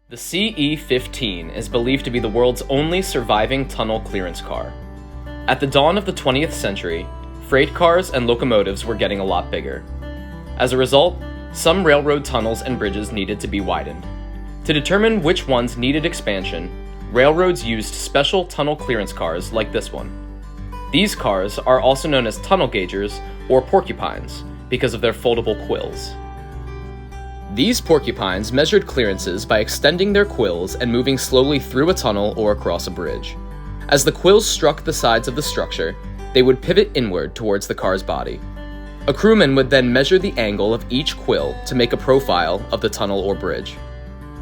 The CE-15 is believed to be the world's only surviving tunnel clearance car. At the dawn of the 20th century, freight cars and locomotives were getting a lot bigger. As a result, some railroad tunnels and bridges needed to be widened. To determine which ones needed expansion, railroads used special tunnel clearance cars like this one. These cars are also known as tunnel gaugers or porcupines because of their foldable quills. These porcupines measured clearances by extending their quills and moving slowly through a tunnel or across a bridge. As the quills struck the sides of the structure, they would pivot inward towards the car's body. A crewman would then measure the angle of each quill to make a profile of the tunnel or bridge.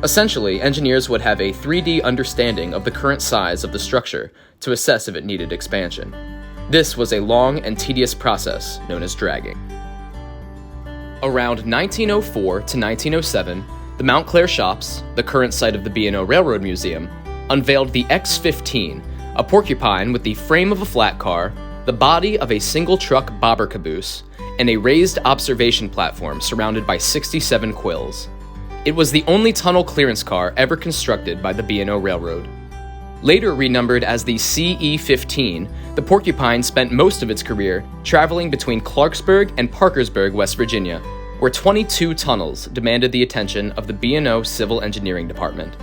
Essentially, engineers would have a 3D understanding of the current size of the structure to assess if it needed expansion. This was a long and tedious process known as dragging. Around 1904 to 1907, the Montclair shops, the current site of the B&O Railroad Museum, unveiled the X-15, a porcupine with the frame of a flat car, the body of a single-truck bobber caboose, and a raised observation platform surrounded by 67 quills. It was the only tunnel clearance car ever constructed by the B&O Railroad. Later renumbered as the CE-15, the porcupine spent most of its career traveling between Clarksburg and Parkersburg, West Virginia, where 22 tunnels demanded the attention of the B&O Civil Engineering Department.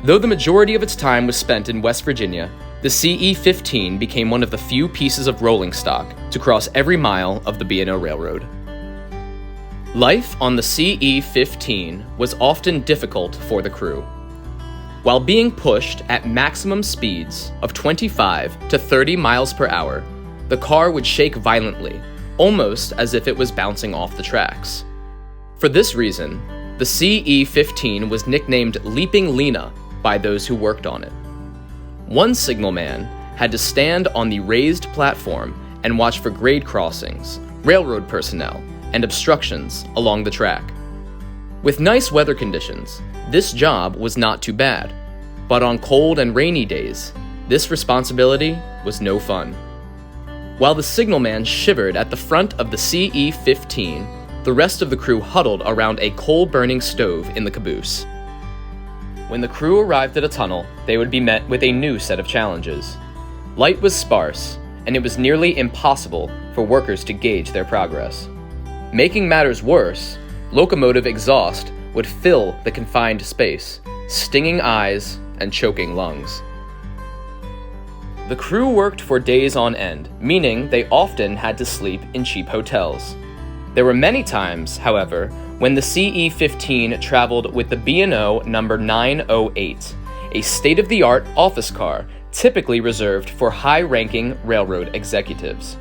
Though the majority of its time was spent in West Virginia, the CE-15 became one of the few pieces of rolling stock to cross every mile of the B&O Railroad. Life on the CE-15 was often difficult for the crew. While being pushed at maximum speeds of 25 to 30 miles per hour, the car would shake violently, almost as if it was bouncing off the tracks. For this reason, the CE-15 was nicknamed Leaping Lena by those who worked on it. One signalman had to stand on the raised platform and watch for grade crossings, railroad personnel, and obstructions along the track. With nice weather conditions, this job was not too bad, but on cold and rainy days, this responsibility was no fun. While the signalman shivered at the front of the CE-15, the rest of the crew huddled around a coal-burning stove in the caboose. When the crew arrived at a tunnel, they would be met with a new set of challenges. Light was sparse, and it was nearly impossible for workers to gauge their progress. Making matters worse, locomotive exhaust would fill the confined space, stinging eyes and choking lungs. The crew worked for days on end, meaning they often had to sleep in cheap hotels. There were many times, however, when the CE-15 traveled with the B&O No. 908, a state-of-the-art office car typically reserved for high-ranking railroad executives.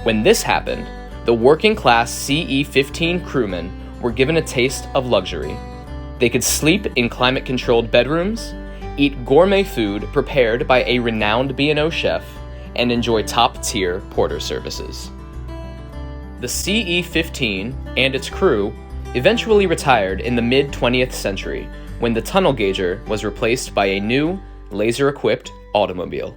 When this happened, the working-class CE-15 crewmen were given a taste of luxury. They could sleep in climate-controlled bedrooms, eat gourmet food prepared by a renowned B&O chef, and enjoy top-tier porter services. The CE-15 and its crew eventually retired in the mid-20th century when the tunnel gauger was replaced by a new, laser-equipped automobile.